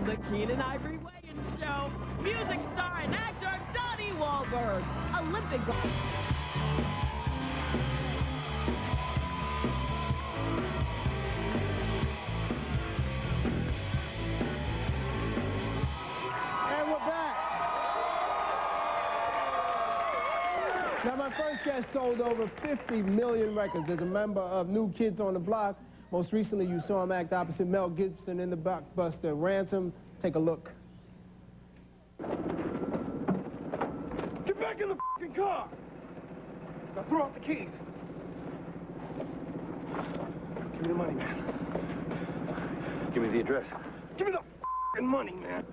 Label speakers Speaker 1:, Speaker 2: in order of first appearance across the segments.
Speaker 1: from the Keenen Ivory Weigh-In Show, music star and actor Donnie Wahlberg, Olympic gold.
Speaker 2: And we're back. Now, my first guest sold over 50 million records as a member of New Kids on the Block. Most recently, you saw him act opposite Mel Gibson in the blockbuster Ransom. Take a look.
Speaker 3: Get back in the f***ing car! Now throw out the keys. Give me the money, man. Give me the address. Give me the f***ing money, man.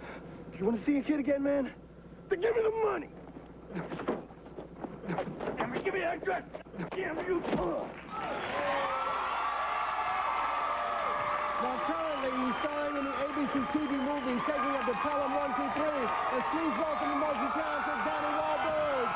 Speaker 3: Do you want to see a kid again, man? Then give me the money. Damn it, give me the address. Damn you.
Speaker 2: Now, currently, he's starring in the ABC TV movie Taking Up the Pelham 1, 2, 3. And please welcome the multi-talented Donnie Wahlberg.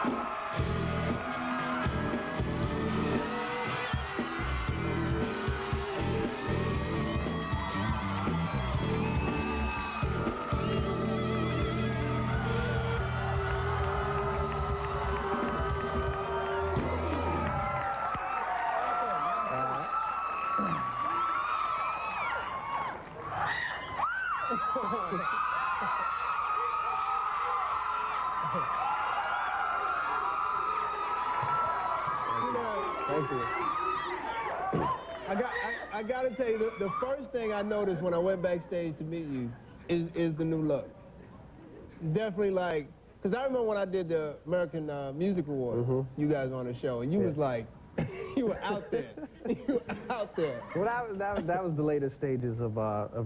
Speaker 2: Thank you. I gotta tell you, the first thing I noticed when I went backstage to meet you is the new look. Definitely like, because I remember when I did the American Music Awards, you guys were on the show, and you was like, you were out there. You were out there.
Speaker 4: Well, that was the later stages of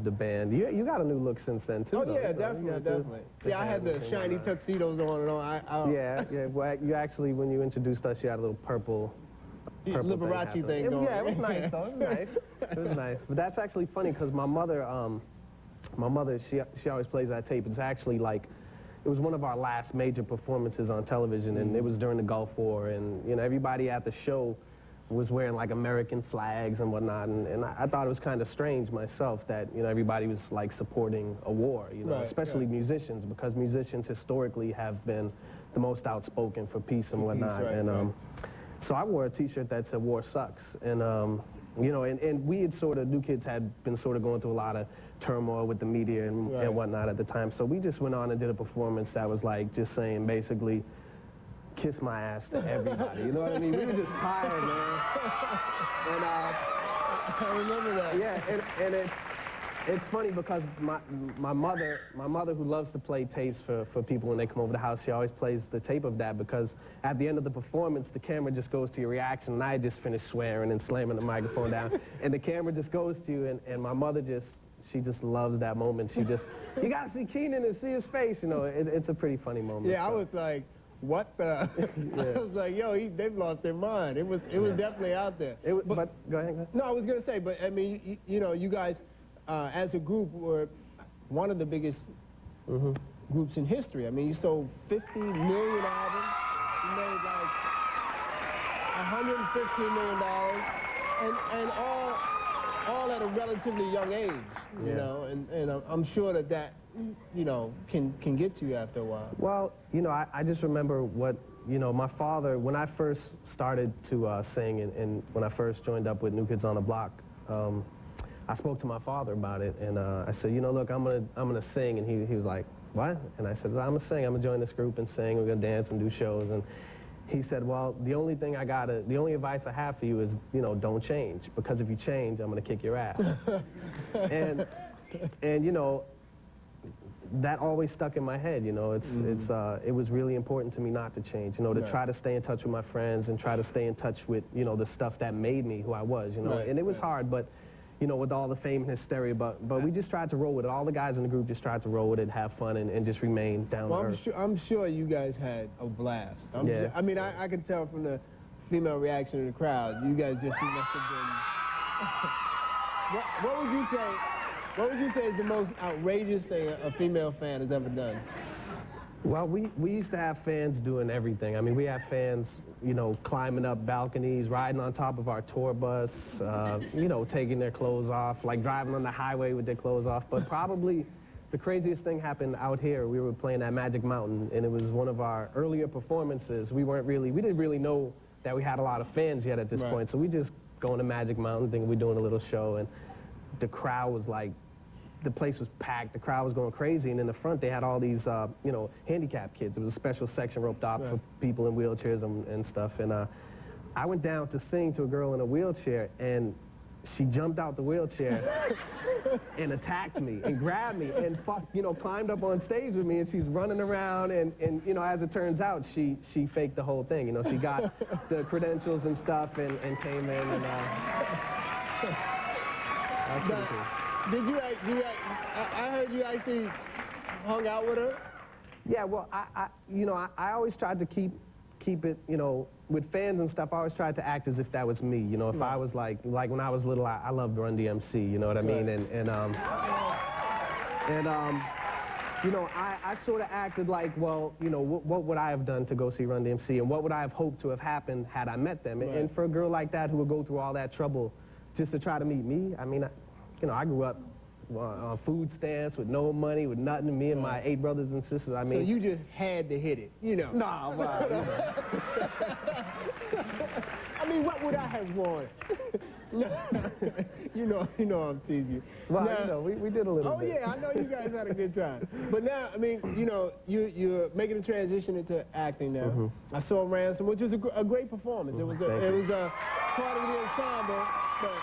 Speaker 4: the band. You got a new look since then, too.
Speaker 2: Oh,
Speaker 4: though,
Speaker 2: yeah, definitely. Yeah, I had the shiny tuxedos on and all.
Speaker 4: Yeah. Well, you actually, when you introduced us, you had a little purple
Speaker 2: Liberace thing going.
Speaker 4: Yeah, it was nice, though. It was nice. It was nice. But that's actually funny, because my mother, she always plays that tape. It's actually like, it was one of our last major performances on television, and it was during the Gulf War, and, you know, everybody at the show was wearing, like, American flags and whatnot, and I thought it was kind of strange myself that, you know, everybody was, like, supporting a war, you know, especially musicians, because musicians historically have been the most outspoken for peace and whatnot, so I wore a T-shirt that said "War Sucks," and you know, and we had sort of, New Kids had been sort of going through a lot of turmoil with the media and whatnot at the time, so we just went on and did a performance that was like just saying basically, kiss my ass to everybody. You know what I mean? We were just tired, man. And
Speaker 2: I remember that.
Speaker 4: Yeah, and it's funny because my mother who loves to play tapes for people when they come over the house, she always plays the tape of that, because at the end of the performance, the camera just goes to your reaction, and I just finished swearing and slamming the microphone down, and the camera just goes to you, and my mother she just loves that moment. She just, you gotta see Keenen and see his face, you know. It's a pretty funny moment.
Speaker 2: Yeah, so. I was like, what the? I was like, yo, they've lost their mind. It was definitely out there.
Speaker 4: But go ahead.
Speaker 2: No, I was gonna say, but I mean, you know, you guys, as a group, were one of the biggest groups in history. I mean, you sold 50 million albums. You made like $115 million, and all at a relatively young age. You know, and I'm sure that you know can get to you after a while.
Speaker 4: Well, you know, I just remember what, you know, my father, when I first started to sing, and when I first joined up with New Kids on the Block, I spoke to my father about it, and I said, you know, look, I'm gonna sing, and he was like, what? And I said, well, I'm gonna sing. I'm gonna join this group and sing. We're gonna dance and do shows. And he said, well, the only advice I have for you is, you know, don't change, because if you change, I'm gonna kick your ass. and you know, that always stuck in my head. You know, it was really important to me not to change. You know, to try to stay in touch with my friends and try to stay in touch with, you know, the stuff that made me who I was. You know, and it was hard, but. You know, with all the fame and hysteria, but we just tried to roll with it. All the guys in the group just tried to roll with it, have fun, and just remain down to earth.
Speaker 2: I'm sure you guys had a blast. I mean, I could tell from the female reaction in the crowd. You guys just must have been. What would you say? What would you say is the most outrageous thing a female fan has ever done?
Speaker 4: Well, we used to have fans doing everything. I mean, we have fans, you know, climbing up balconies, riding on top of our tour bus, you know, taking their clothes off, like driving on the highway with their clothes off. But probably the craziest thing happened out here. We were playing at Magic Mountain, and it was one of our earlier performances. We didn't really know that we had a lot of fans yet at this point, so we just going to Magic Mountain, thinking we're doing a little show, and the crowd was like, the place was packed, the crowd was going crazy, and in the front they had all these, you know, handicapped kids. It was a special section roped off for people in wheelchairs and stuff, and I went down to sing to a girl in a wheelchair, and she jumped out the wheelchair and attacked me and grabbed me and, you know, climbed up on stage with me, and she's running around, and you know, as it turns out, she faked the whole thing. You know, she got the credentials and stuff and came in, and that's pretty cool.
Speaker 2: Did you I heard you actually hung out with her?
Speaker 4: Yeah, well, you know, I always tried to keep it, you know, with fans and stuff, I always tried to act as if that was me, you know, if I was like when I was little, I loved Run DMC, you know what I mean, and you know, I sort of acted like, well, you know, what would I have done to go see Run DMC, and what would I have hoped to have happened had I met them, and for a girl like that who would go through all that trouble just to try to meet me, I mean, you know, I grew up on food stamps with no money, with nothing, me and my 8 brothers and sisters, I mean.
Speaker 2: So you just had to hit it, you know?
Speaker 4: Nah, well, you know.
Speaker 2: I mean, what would I have wanted? you know I'm teasing you.
Speaker 4: Well,
Speaker 2: now,
Speaker 4: you know, we did a little bit.
Speaker 2: Oh, yeah, I know you guys had a good time. But now, I mean, you know, you're making a transition into acting now. I saw Ransom, which was a great performance. It was part of the ensemble, but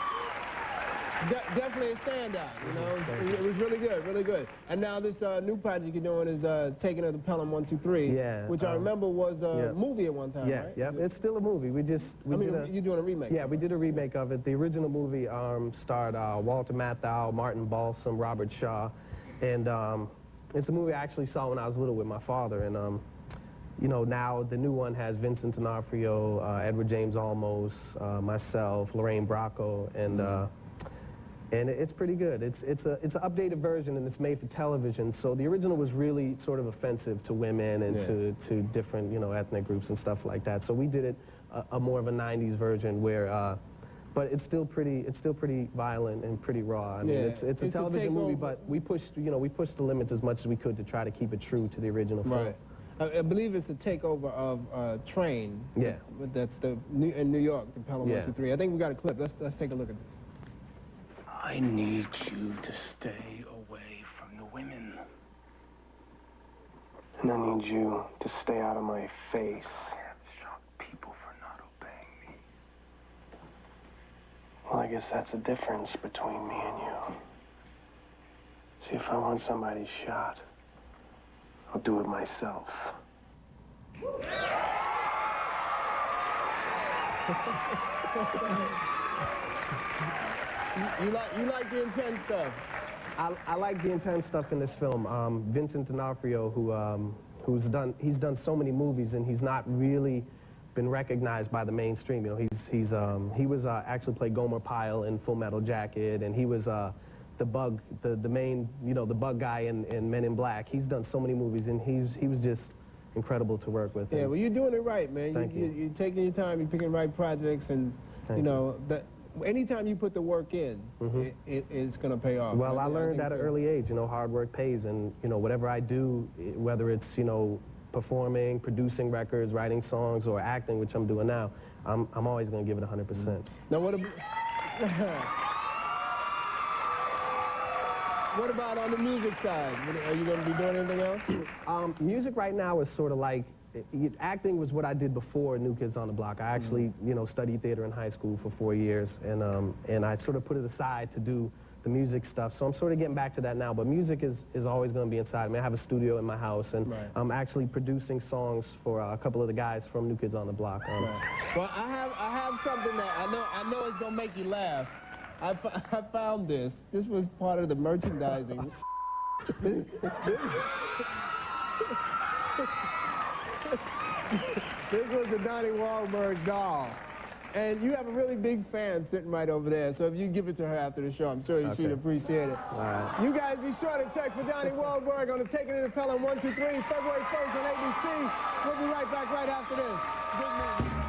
Speaker 2: definitely a standout, you know. It was really good, really good. And now this new project you're doing is Taking of the Pelham 123, which I remember was a movie at one time, right?
Speaker 4: Yeah, it's still a movie.
Speaker 2: You're doing a remake?
Speaker 4: Yeah, we did a remake of it. The original movie starred Walter Matthau, Martin Balsam, Robert Shaw, and it's a movie I actually saw when I was little with my father, and you know, now the new one has Vincent D'Onofrio, Edward James Olmos, myself, Lorraine Bracco, and it's pretty good. It's an updated version, and it's made for television. So the original was really sort of offensive to women and to different, you know, ethnic groups and stuff like that. So we did it a more of a '90s version where, but it's still pretty violent and pretty raw. I mean, it's a television movie, but we pushed the limits as much as we could to try to keep it true to the original film.
Speaker 2: Right. I believe it's a takeover of Train.
Speaker 4: Yeah.
Speaker 2: That's in New York, the Pelham 123. I think we got a clip. Let's take a look at this.
Speaker 3: I need you to stay away from the women. And I need you to stay out of my face. Shot people for not obeying me. Well, I guess that's the difference between me and you. See, if I want somebody shot, I'll do it myself.
Speaker 2: You like the intense stuff?
Speaker 4: I like the intense stuff in this film. Vincent D'Onofrio, he's done so many movies, and he's not really been recognized by the mainstream. You know, he was actually played Gomer Pyle in Full Metal Jacket, and he was the bug, the main, you know, the bug guy in Men in Black. He's done so many movies, and he was just incredible to work with.
Speaker 2: Yeah, well, you're doing it right, man.
Speaker 4: Thank you.
Speaker 2: You're taking your time, you're picking the right projects, and you know that. Anytime you put the work in, it's going to pay off.
Speaker 4: Well, I learned at an early age, you know, hard work pays, and, you know, whatever I do, whether it's, you know, performing, producing records, writing songs, or acting, which I'm doing now, I'm always going to give it 100%.
Speaker 2: Now, what about on the music side? Are you going to be doing anything else?
Speaker 4: Music right now is sort of like, acting was what I did before New Kids on the Block. I actually, you know, studied theater in high school for 4 years, and I sort of put it aside to do the music stuff. So I'm sort of getting back to that now, but music is always going to be inside me. I have a studio in my house, and I'm actually producing songs for a couple of the guys from New Kids on the Block.
Speaker 2: Well, I have something that I know it's going to make you laugh. I found this. This was part of the merchandising. This was the Donnie Wahlberg doll. And you have a really big fan sitting right over there, so if you give it to her after the show, I'm sure she'd appreciate it.
Speaker 4: All right.
Speaker 2: You guys be sure to check for Donnie Wahlberg on the Taking of the Pelham 123, February 1st on ABC. We'll be right back right after this. Good night.